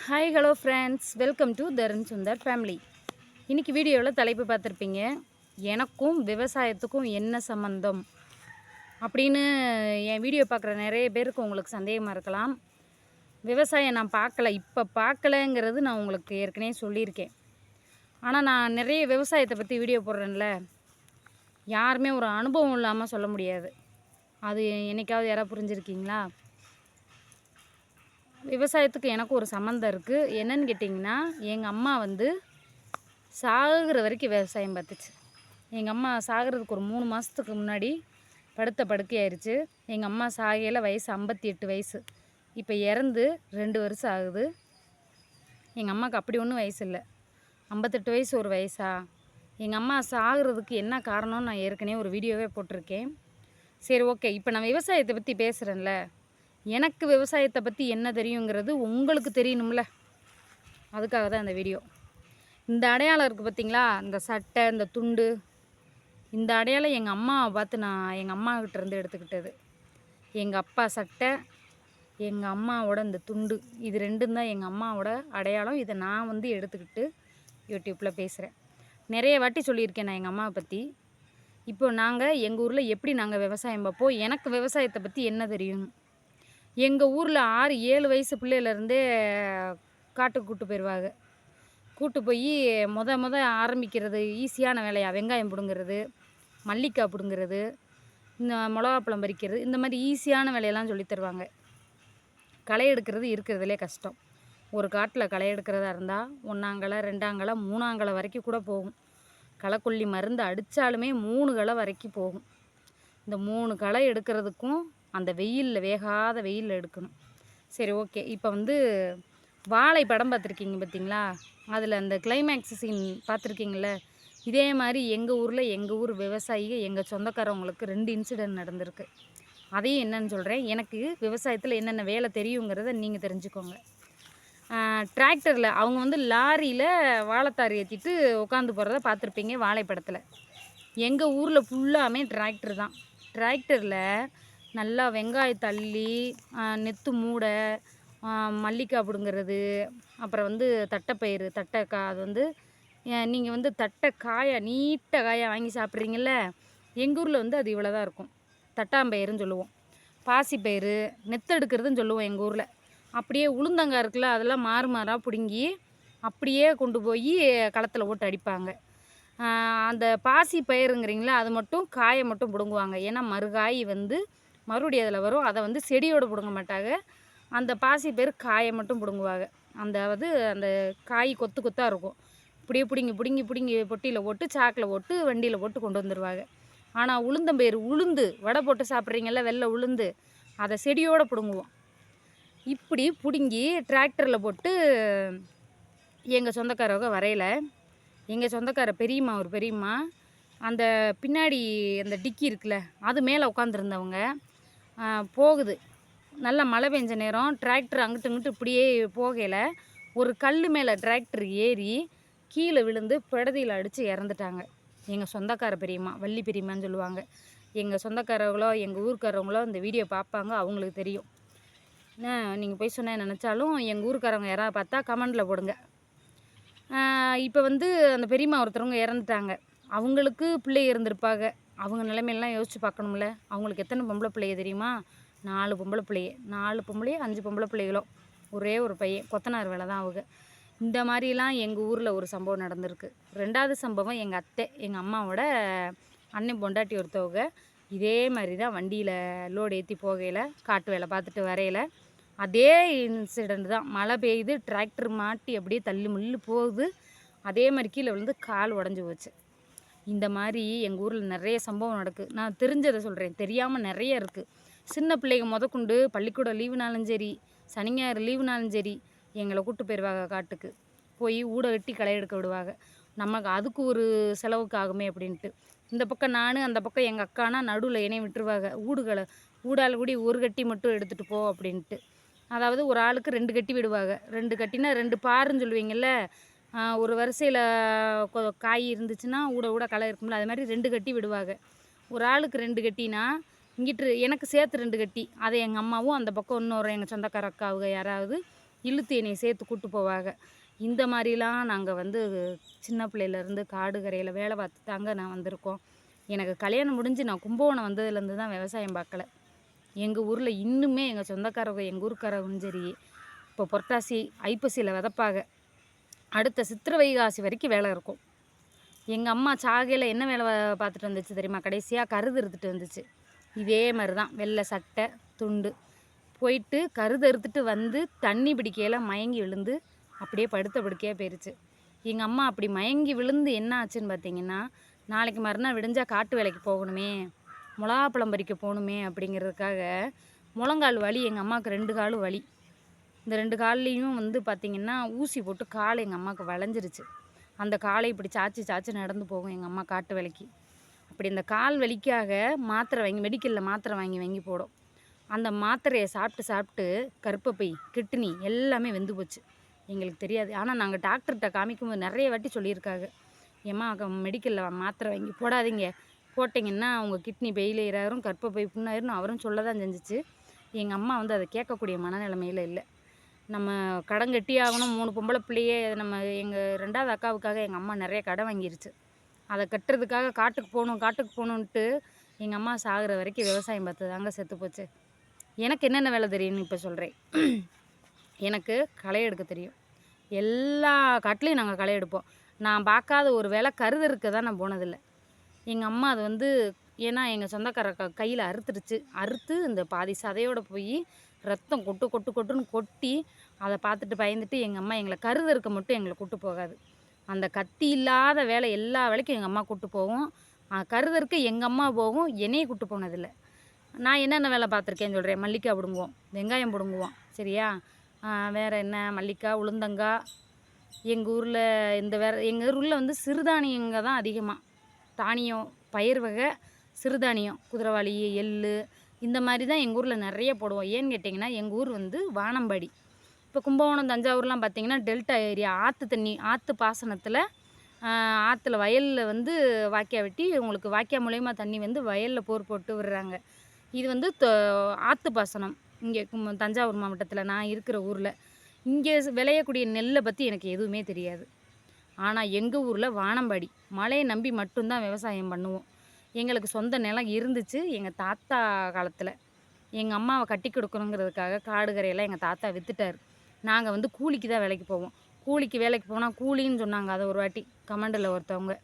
Hi hello friends, welcome to Tarun Sundar family. இன்றைக்கி வீடியோவில் தலைப்பு பார்த்துருப்பீங்க, எனக்கும் விவசாயத்துக்கும் என்ன சம்மந்தம் அப்படின்னு. என் வீடியோ பார்க்குற நிறைய பேருக்கு உங்களுக்கு சந்தேகமாக இருக்கலாம். விவசாயம் நான் இப்போ பார்க்கலங்கிறது நான் உங்களுக்கு ஏற்கனவே சொல்லியிருக்கேன். ஆனால் நான் நிறைய விவசாயத்தை பற்றி வீடியோ போடுறேன்ல, யாருமே ஒரு அனுபவம் இல்லாமல் சொல்ல முடியாது. அது என்னைக்காவது யாராவது புரிஞ்சுருக்கீங்களா? விவசாயத்துக்கு எனக்கு ஒரு சம்மந்தம் இருக்குது. என்னன்னு கேட்டிங்கன்னா, எங்கள் அம்மா சாகுற வரைக்கும் விவசாயம் பார்த்துச்சு. எங்கள் அம்மா சாகிறதுக்கு ஒரு 3 மாதத்துக்கு முன்னாடி படுத்த படுக்கையாயிருச்சு. எங்கள் அம்மா சாகையில் வயசு 58 வயசு. இப்போ இறந்து 2 வருஷம் ஆகுது. எங்கள் அம்மாவுக்கு அப்படி ஒன்றும் வயசு இல்லை. 58 வயசு ஒரு வயசா? எங்கள் அம்மா சாகிறதுக்கு என்ன காரணம்னு நான் ஏற்கனவே ஒரு வீடியோவே போட்டிருக்கேன். சரி, ஓகே. இப்போ நான் விவசாயத்தை பற்றி பேசுகிறேன்ல, எனக்கு விவசாயத்தை பற்றி என்ன தெரியுங்கிறது உங்களுக்கு தெரியணும்ல, அதுக்காக தான் இந்த வீடியோ. இந்த அடையாளம் இருக்குது பார்த்தீங்களா, இந்த சட்டை, இந்த துண்டு, இந்த அடையாளம் எங்கள் அம்மாவை பார்த்து நான் எங்கள் அம்மாக்கிட்டேருந்து எடுத்துக்கிட்டது. எங்கள் அப்பா சட்டை, எங்கள் அம்மாவோட இந்த துண்டு, இது ரெண்டும் தான் எங்கள் அம்மாவோட அடையாளம். இதை நான் எடுத்துக்கிட்டு யூடியூப்பில் பேசுகிறேன். நிறைய வாட்டி சொல்லியிருக்கேன் நான் எங்கள் அம்மாவை பற்றி. இப்போ எங்கள் ஊரில் எப்படி நாங்கள் விவசாயம் பார்ப்போம், எனக்கு விவசாயத்தை பற்றி என்ன தெரியும். எங்கள் ஊரில் 6-7 வயசு பிள்ளையிலேருந்தே காட்டுக்கு கூட்டு போயிடுவாங்க. கூட்டு போய் முத ஆரம்பிக்கிறது ஈஸியான வேலையா, வெங்காயம் பிடுங்கிறது, மல்லிக்காய் பிடுங்கிறது, இந்த மிளகாப்பழம் பறிக்கிறது, இந்த மாதிரி ஈஸியான வேலையெல்லாம் சொல்லி தருவாங்க. களை எடுக்கிறது இருக்கிறதுலே கஷ்டம். ஒரு காட்டில் களை எடுக்கிறதா இருந்தால் 1ஆங்கலை 2ஆங்கலை 3ஆங்கலை வரைக்கும் கூட போகும். களைக்கொல்லி மருந்து அடித்தாலுமே 3 களை வரைக்கும் போகும். இந்த 3 களை எடுக்கிறதுக்கும் அந்த வெயிலில், வேகாத வெயிலில் எடுக்கணும். சரி, ஓகே. இப்போ வாழை படம் பார்த்துருக்கீங்க பார்த்தீங்களா, அதில் அந்த கிளைமேக்ஸ் சீன் பார்த்துருக்கீங்கள, இதே மாதிரி எங்கள் ஊர் விவசாயிகள், எங்கள் சொந்தக்காரவங்களுக்கு 2 இன்சிடென்ட் நடந்திருக்கு. அதையும் என்னன்னு சொல்கிறேன். எனக்கு விவசாயத்தில் என்னென்ன வேலை தெரியுங்கிறத நீங்கள் தெரிஞ்சுக்கோங்க. டிராக்டரில் அவங்க லாரியில் வாழைத்தார் ஏற்றிட்டு உட்காந்து போகிறத பார்த்துருப்பீங்க வாழைப்படத்தில். எங்கள் ஊரில் ஃபுல்லாமே டிராக்டர் தான். டிராக்டரில் நல்லா வெங்காயம் தள்ளி, நெத்து மூடை, மல்லிக்காய் பிடுங்கிறது, அப்புறம் தட்டைப்பயிறு, அது நீங்கள் தட்டைக்காயை, நீட்ட காயை வாங்கி சாப்பிட்றீங்கள, எங்கள் ஊரில் அது இவ்வளோ தான் இருக்கும். தட்டாம்பயிறுன்னு சொல்லுவோம். பாசிப்பயிறு, நெத்து எடுக்கிறதுன்னு சொல்லுவோம் எங்கள் ஊரில். அப்படியே உளுந்தங்காய் இருக்குல்ல, அதெல்லாம் மாறாக பிடுங்கி அப்படியே கொண்டு போய் களத்தில் போட்டு அடிப்பாங்க. அந்த பாசி பயிருங்கிறீங்களா, அது மட்டும் காயை மட்டும் பிடுங்குவாங்க. ஏன்னா மறுகாய் மறுபடியும் அதில் வரும். அதை செடியோடு பிடுங்க மாட்டாங்க. அந்த பாசி பயிர் காயை மட்டும் பிடுங்குவாங்க. அந்த காய் கொத்து கொத்தாக இருக்கும். இப்படியே பிடுங்கி பொட்டியில் போட்டு, சாக்கில் போட்டு, வண்டியில் போட்டு கொண்டு வந்துடுவாங்க. ஆனால் உளுந்தம்பயிறு, உளுந்து வடை போட்டு சாப்பிட்றீங்கள, வெள்ளை உளுந்து, அதை செடியோடு பிடுங்குவோம். இப்படி பிடுங்கி டிராக்டரில் போட்டு எங்கள் சொந்தக்காரவங்க வரையில், எங்கள் சொந்தக்கார பெரியம்மா, ஒரு பெரியம்மா, அந்த பின்னாடி அந்த டிக்கி இருக்குல்ல, அது மேலே உட்காந்துருந்தவங்க போகுது. நல்லா மழை பெஞ்ச நேரம், டிராக்டர் அங்கிட்டு இங்கிட்டு இப்படியே போகையில் ஒரு கல் மேலே டிராக்டர் ஏறி கீழே விழுந்து பிடதியில் அடித்து இறந்துட்டாங்க. எங்கள் சொந்தக்கார பெரியம்மா, வள்ளி பெரியம்மான்னு சொல்லுவாங்க. எங்கள் சொந்தக்காரவங்களோ எங்கள் ஊருக்காரவங்களோ இந்த வீடியோ பார்ப்பாங்க, அவங்களுக்கு தெரியும். நீங்கள் போய் சொன்ன நினச்சாலும் எங்கள் ஊருக்காரவங்க யாராவது பார்த்தா கமெண்டில் போடுங்க. இப்போ அந்த பெரியம்மா ஒருத்தவங்க இறந்துட்டாங்க. அவங்களுக்கு பிள்ளை இருந்திருப்பாங்க. அவங்க நிலைமையெல்லாம் யோசித்து பார்க்கணும்ல. அவங்களுக்கு எத்தனை பொம்பளை பிள்ளைய தெரியுமா? 4 பொம்பளை பிள்ளைய, 4 பொம்பளையோ 5 பொம்பளை பிள்ளைகளோ, ஒரே ஒரு பையன். கொத்தனார் வேலை தான் அவங்க. இந்த மாதிரிலாம் எங்கள் ஊரில் ஒரு சம்பவம் நடந்திருக்கு. 2வது சம்பவம் எங்கள் அத்தை, எங்கள் அம்மாவோட அண்ணன் பொண்டாட்டி ஒருத்தவங்க இதே மாதிரி தான் வண்டியில் லோடு ஏற்றி போகையில், காட்டு வேலை பார்த்துட்டு வரையில் அதே இன்சிடெண்ட் தான். மழை பெய்யுது, டிராக்டர் மாட்டி அப்படியே தள்ளி முள்ளு போகுது. அதே மாதிரி கீழே கால் உடஞ்சி போச்சு. இந்த மாதிரி எங்கள் ஊரில் நிறைய சம்பவம் நடக்குது. நான் தெரிஞ்சதை சொல்கிறேன், தெரியாமல் நிறைய இருக்குது. சின்ன பிள்ளைங்க முதற்கொண்டு பள்ளிக்கூடம் லீவுனாலும் சரி, சனி ஞாயிறு லீவுனாலும் சரி, எங்களை கூப்பிட்டு போயிடுவாங்க காட்டுக்கு. போய் ஊட வெட்டி களை எடுக்க விடுவாங்க. நமக்கு அதுக்கு ஒரு செலவுக்கு ஆகுமே அப்படின்ட்டு. இந்த பக்கம் நான், அந்த பக்கம் எங்கள் அக்கானா நடுவில் என்னையும் விட்டுருவாங்க. ஊடால் கூடி ஒரு கட்டி மட்டும் எடுத்துகிட்டு போ அப்படின்ட்டு. அதாவது ஒரு ஆளுக்கு 2 கட்டி விடுவாங்க. 2 கட்டினா 2 பாருன்னு சொல்லுவீங்கள்ல, ஒரு வரிசையில் காய் இருந்துச்சுன்னா ஊட களை இருக்கும்ல, அது மாதிரி 2 கட்டி விடுவாங்க. ஒரு ஆளுக்கு 2 கட்டினா இங்கிட்டு எனக்கு சேர்த்து 2 கட்டி, அதை எங்கள் அம்மாவும் அந்த பக்கம் இன்னொரு எங்கள் சொந்தக்கார அக்காவுங்க யாராவது இழுத்து என்னை சேர்த்து கூட்டு போவாங்க. இந்த மாதிரிலாம் நாங்கள் வந்து சின்ன பிள்ளையிலேருந்து காடு கரையில் வேலை பார்த்து தாங்க நான் வந்திருக்கோம். எனக்கு கல்யாணம் முடிஞ்சு நான் கும்பகோணம் வந்ததுலேருந்து தான் விவசாயம் பார்க்கல. எங்கள் ஊரில் இன்னுமே எங்கள் சொந்தக்காரங்க எங்கள் ஊருக்காரங்களும் சரி, இப்போ புரட்டாசி ஐப்பசியில் விதைப்பாங்க, அடுத்த சித்திரை வைகாசி வரைக்கும் வேலை இருக்கும். எங்கள் அம்மா சாகையில் என்ன வேலை பார்த்துட்டு வந்துச்சு தெரியுமா? கடைசியாக கருது அறுத்துட்டு வந்துச்சு. இதே மாதிரி தான் வெள்ளை சட்டை துண்டு போயிட்டு கருது அறுத்துட்டு வந்து தண்ணி பிடிக்கையில் மயங்கி விழுந்து அப்படியே படுத்த படுக்கையாக போயிடுச்சு. எங்கள் அம்மா அப்படி மயங்கி விழுந்து என்ன ஆச்சுன்னு பார்த்தீங்கன்னா, நாளைக்கு மறுநாள் விடிஞ்சால் காட்டு வேலைக்கு போகணுமே, மிளகாப்பழம் பறிக்க போகணுமே அப்படிங்கிறதுக்காக முழங்கால் வலி, எங்கள் அம்மாவுக்கு 2 காலும் வலி. இந்த 2 கால்லையும் வந்து பார்த்திங்கன்னா ஊசி போட்டு கால் எங்கள் அம்மாவுக்கு வளைஞ்சிருச்சு. அந்த காலை இப்படி சாய்ச்சி சாய்ச்சி நடந்து போகும் எங்கள் அம்மா காட்டு வேலைக்கு. அப்படி இந்த கால் வலிக்காக மாத்திரை வாங்கி மெடிக்கலில் மாத்திரை வாங்கி வாங்கி போடும். அந்த மாத்திரையை சாப்பிட்டு சாப்பிட்டு கர்ப்பப்பை கிட்னி எல்லாமே வெந்து போச்சு. எங்களுக்கு தெரியாது. ஆனால் நாங்கள் டாக்டர்கிட்ட காமிக்கும்போது நிறைய வாட்டி சொல்லியிருக்காங்க, ஏம்மா மெடிக்கலில் மாத்திரை வாங்கி போடாதீங்க, போட்டிங்கன்னா அவங்க கிட்னி ஃபெயிலியர் ஆயிரும், கர்ப்பப்பை புண்ணாயிரும் அவரும் சொல்ல தான் செஞ்சிச்சு. எங்கள் அம்மா வந்து அதை கேட்கக்கூடிய மனநிலைமையில் இல்லை. நம்ம கடன் கட்டி ஆகணும், 3 பொம்பளை பிள்ளையே நம்ம எங்கள் 2வது அக்காவுக்காக எங்கள் அம்மா நிறைய கடன் வாங்கிருச்சு. அதை கட்டுறதுக்காக காட்டுக்கு போகணுன்ட்டு எங்கள் அம்மா சாகிற வரைக்கும் விவசாயம் பார்த்து தாங்க செத்து போச்சு. எனக்கு என்னென்ன வேலை தெரியும்னு இப்போ சொல்கிறேன். எனக்கு களை எடுக்க தெரியும். எல்லா காட்டிலையும் நாங்கள் களை எடுப்போம். நான் பார்க்காத ஒரு வேலை கருதறுக்க தான் நான் போனதில்லை. எங்கள் அம்மா அது வந்து ஏன்னா எங்கள் சொந்தக்கார கையில் அறுத்துருச்சு. அறுத்து இந்த பாதி சதையோடு போய் ரத்தம் கொட்டுன்னு கொட்டி அதை பார்த்துட்டு பயந்துட்டு எங்கள் அம்மா எங்களை கருதறுக்க மட்டும் எங்களை கூட்டு போகாது. அந்த கத்தி இல்லாத வேலை எல்லா வேலைக்கும் எங்கள் அம்மா கூட்டு போகும். கருதறுக்க எங்கள் அம்மா போகும், என்னையை கூட்டு போனதில்லை. நான் என்னென்ன வேலை பார்த்துருக்கேன்னு சொல்கிறேன். மல்லிக்காய் பிடுங்குவோம், வெங்காயம் பிடுங்குவோம், சரியா? வேறு என்ன, மல்லிக்காய், உளுந்தங்காய். எங்கள் ஊரில் எங்கள் ஊரில் வந்து சிறுதானியங்க தான் அதிகமாக. தானியம், பயிர் வகை, சிறுதானியம், குதிரைவாளி, எள் இந்த மாதிரி தான் எங்கள் ஊரில் நிறைய போடுவோம். ஏன்னு கேட்டிங்கன்னா, எங்கள் ஊர் வந்து வானம்பாடி. இப்போ கும்பகோணம் தஞ்சாவூர்லாம் பார்த்திங்கன்னா டெல்டா ஏரியா, ஆற்று தண்ணி, ஆற்று பாசனத்தில் ஆற்றுல வயலில் வந்து வாய்க்கா வெட்டி உங்களுக்கு வாய்க்கா மூலயமா தண்ணி வந்து வயலில் போர் போட்டு விடுறாங்க. இது வந்து ஆற்று பாசனம். இங்கே தஞ்சாவூர் மாவட்டத்தில் நான் இருக்கிற ஊரில் இங்கே விளையக்கூடிய நெல்லை பற்றி எனக்கு எதுவுமே தெரியாது. ஆனால் எங்கள் ஊரில் வானம்பாடி, மழையை நம்பி மட்டும்தான் விவசாயம் பண்ணுவோம். எங்களுக்கு சொந்த நிலம் இருந்துச்சு. எங்கள் தாத்தா காலத்தில் எங்கள் அம்மாவை கட்டி கொடுக்கணுங்கிறதுக்காக காடு கரையெல்லாம் எங்கள் தாத்தா விற்றுட்டார். நாங்கள் வந்து கூலிக்கு தான் வேலைக்கு போவோம். கூலிக்கு வேலைக்கு போனால் கூலின்னு சொன்னாங்க. அதை ஒரு வாட்டி கமெண்டில் ஒருத்தவங்க,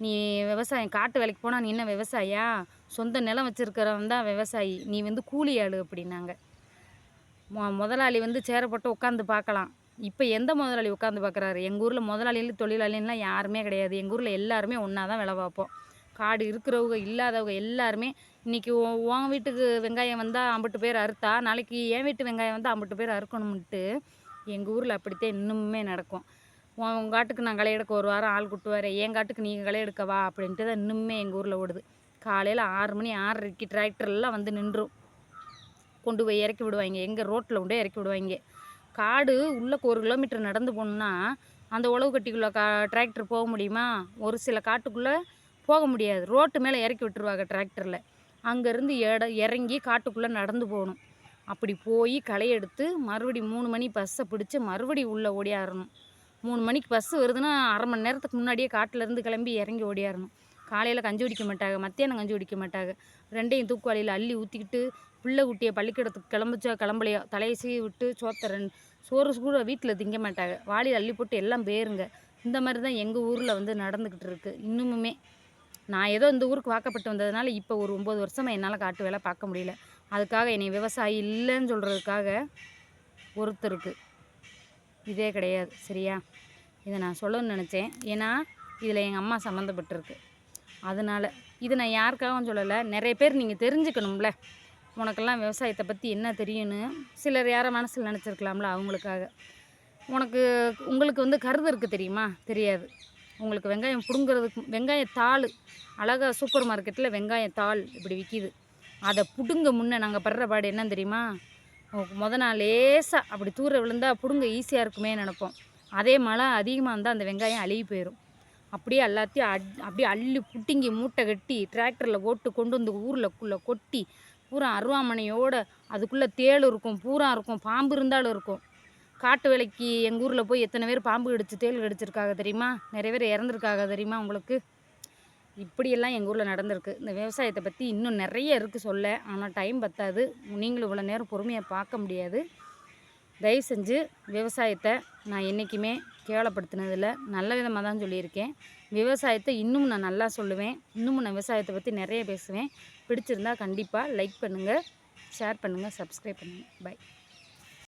நீ விவசாயம் காட்டு வேலைக்கு போனால் நீ என்ன விவசாயியா, சொந்த நிலம் வச்சுருக்கிறவன் தான் விவசாயி, நீ வந்து கூலி ஆளு அப்படின்னாங்க. முதலாளி வந்து சேரப்பட்டு உட்காந்து பார்க்கலாம். இப்போ எந்த முதலாளி உட்காந்து பார்க்குறாரு? எங்கள் ஊரில் முதலாளிகள் தொழிலாளின்லாம் யாருமே கிடையாது. எங்கள் ஊரில் எல்லாருமே ஒன்றா தான் வேலை பார்ப்போம். காடு இருக்கிறவங்க இல்லாதவங்க எல்லாருமே. இன்றைக்கி உன் வீட்டுக்கு வெங்காயம் வந்தால் 50 பேர் அறுத்தா, நாளைக்கு என் வீட்டு வெங்காயம் வந்தால் 50 பேர் அறுக்கணும்ன்ட்டு எங்கள் ஊரில் அப்படித்தான் இன்னுமே நடக்கும். உங்கள் காட்டுக்கு நான் களை எடுக்க ஒரு வாரம் ஆள் கூட்டுவார், என் காட்டுக்கு நீங்கள் களை எடுக்கவா அப்படின்ட்டு தான் இன்னுமே எங்கள் ஊரில் ஓடுது. காலையில் 6 மணி 6:30 டிராக்டர்லாம் வந்து நின்றும் கொண்டு போய் இறக்கி விடுவாங்க. எங்கள் ரோட்டில் கொண்டு இறக்கி விடுவாங்க. காடு உள்ளே 1 கிலோமீட்டர் நடந்து போகணுன்னா அந்த உழவு கட்டிக்குள்ளே டிராக்டர் போக முடியுமா? ஒரு சில காட்டுக்குள்ளே போக முடியாது. ரோட்டு மேலே இறக்கி விட்டுருவாங்க டிராக்டரில். அங்கேருந்து இறங்கி காட்டுக்குள்ளே நடந்து போகணும். அப்படி போய் களை எடுத்து மறுபடியும் 3 மணி பஸ்ஸை பிடிச்சி மறுபடியும் உள்ளே ஓடியாரணும். 3 மணிக்கு பஸ்ஸு வருதுன்னா 1/2 மணி நேரத்துக்கு முன்னாடியே காட்டிலேருந்து கிளம்பி இறங்கி ஓடியாரணும். காலையில் கஞ்சி குடிக்க மாட்டாங்க, மத்தியானம் கஞ்சி குடிக்க மாட்டாங்க. 2யும் தூக்குவாளியில் அள்ளி ஊற்றிக்கிட்டு பிள்ளை குட்டியை பள்ளிக்கூடத்துக்கு கிளம்பலையோ தலையை சீவி விட்டு சோறு கூட வீட்டில் திங்க மாட்டாங்க, வாளியில் அள்ளி போட்டு எல்லாம் பேருங்க. இந்த மாதிரி தான் எங்கள் ஊரில் வந்து நடந்துக்கிட்டு இருக்குது இன்னுமுமே. நான் ஏதோ இந்த ஊருக்கு வாக்கப்பட்டு வந்ததுனால இப்போ ஒரு 9 வருஷமாக என்னால் காட்டு வேலை பார்க்க முடியல. அதுக்காக என்னை விவசாயி இல்லைன்னு சொல்கிறதுக்காக ஒருத்தருக்கு இதே கிடையாது, சரியா? இதை நான் சொல்லணும்னு நினச்சேன். ஏன்னா இதில் எங்கள் அம்மா சம்மந்தப்பட்டிருக்கு. அதனால் இது நான் யாருக்காகவும் சொல்லலை. நிறைய பேர் நீங்கள் தெரிஞ்சுக்கணும்ல, உனக்கெல்லாம் விவசாயத்தை பற்றி என்ன தெரியும்னு சிலர் யாரை மனசில் நினச்சிருக்கலாம்ல, அவங்களுக்காக. உங்களுக்கு வந்து கருதறுக்க தெரியுமா? தெரியாது. உங்களுக்கு வெங்காயம் பிடுங்கிறதுக்கு வெங்காயத்தாள் அழகாக சூப்பர் மார்க்கெட்டில் வெங்காயத்தாள் இப்படி விற்கிது. அதை பிடுங்க முன்னே நாங்கள் படுற பாடு என்னன்னு தெரியுமா? நாள் லேசாக அப்படி தூர விழுந்தால் பிடுங்க ஈஸியாக இருக்குமே நினைப்போம். அதே மழை அதிகமாக இருந்தால் அந்த வெங்காயம் அழுகி போயிடும். அப்படியே எல்லாத்தையும் அப்படியே அள்ளி புட்டிங்கி மூட்டை கட்டி டிராக்டரில் போட்டு கொண்டு வந்து ஊரில் கொட்டி பூரா அருவாமனையோடு அதுக்குள்ளே தேள் இருக்கும், பூரா இருக்கும், பாம்பு இருந்தாலும் இருக்கும். காட்டு வேலைக்கு எங்கள் ஊரில் போய் எத்தனை பேர் பாம்பு கடிச்சு தேள் கடிச்சிருக்காங்க தெரியுமா? நிறைய பேர் இறந்துருக்காங்க தெரியுமா உங்களுக்கு? இப்படியெல்லாம் எங்கள் ஊரில் நடந்திருக்கு. இந்த விவசாயத்தை பற்றி இன்னும் நிறைய இருக்குது சொல்ல. ஆனால் டைம் பத்தாது. நீங்களும் இவ்வளோ நேரம் பொறுமையாக பார்க்க முடியாது. தயவு செஞ்சு விவசாயத்தை நான் என்றைக்குமே கேவலப்படுத்தினதில்லை, நல்ல விதமாக தான் சொல்லியிருக்கேன். விவசாயத்தை இன்னும் நான் நல்லா சொல்லுவேன். இன்னமும் நான் விவசாயத்தை பற்றி நிறைய பேசுவேன். பிடிச்சிருந்தா கண்டிப்பாக லைக் பண்ணுங்கள், ஷேர் பண்ணுங்கள், சப்ஸ்கிரைப் பண்ணுங்கள். பை.